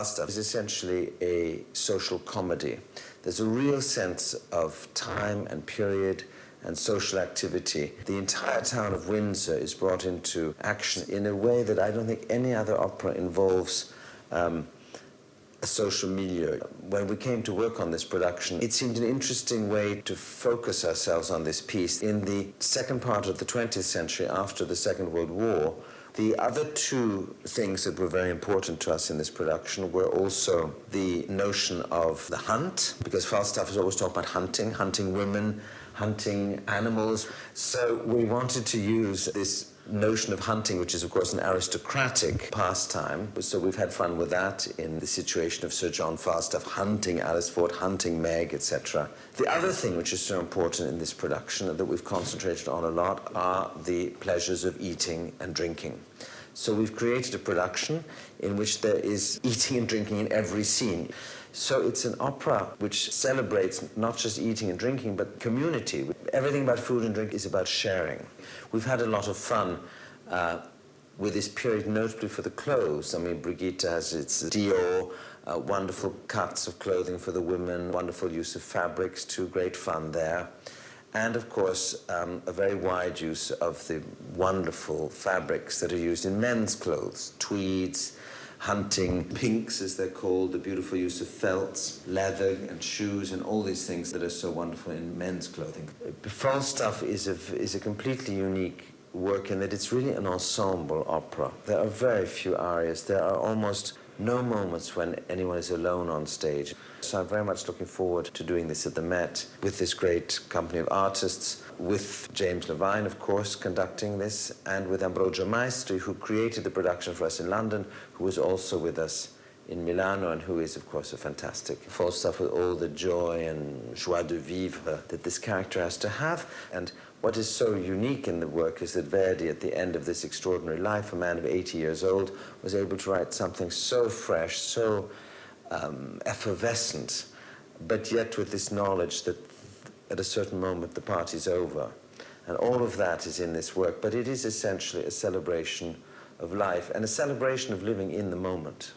Falstaff is essentially a social comedy. There's a real sense of time and period and social activity. The entire town of Windsor is brought into action in a way that I don't think any other opera involves a social milieu. When we came to work on this production, it seemed an interesting way to focus ourselves on this piece. In the second part of the 20th century, after the Second World War, the other two things that were very important to us in this production were also the notion of the hunt, because Falstaff has always talked about hunting women, hunting animals. So we wanted to use this notion of hunting, which is of course an aristocratic pastime. So we've had fun with that in the situation of Sir John Falstaff hunting Alice Ford, hunting Meg, etc. The other thing which is so important in this production that we've concentrated on a lot are the pleasures of eating and drinking. So we've created a production in which there is eating and drinking in every scene. So it's an opera which celebrates not just eating and drinking, but community. Everything about food and drink is about sharing. We've had a lot of fun with this period, notably for the clothes. I mean, Brigitte has its Dior, wonderful cuts of clothing for the women, wonderful use of fabrics, too, great fun there. And of course, a very wide use of the wonderful fabrics that are used in men's clothes, tweeds, hunting, pinks as they're called, the beautiful use of felts, leather and shoes and all these things that are so wonderful in men's clothing. Falstaff is a completely unique work in that it's really an ensemble opera. There are very few arias. There are almost no moments when anyone is alone on stage. So I'm very much looking forward to doing this at the Met with this great company of artists, with James Levine, of course, conducting this, and with Ambrogio Maestri, who created the production for us in London, who was also with us in Milano, and who is, of course, a fantastic Falstaff with all the joy and joie de vivre that this character has to have. And what is so unique in the work is that Verdi, at the end of this extraordinary life, a man of 80 years old, was able to write something so fresh, so effervescent, but yet with this knowledge that at a certain moment the party's over. And all of that is in this work, but it is essentially a celebration of life and a celebration of living in the moment.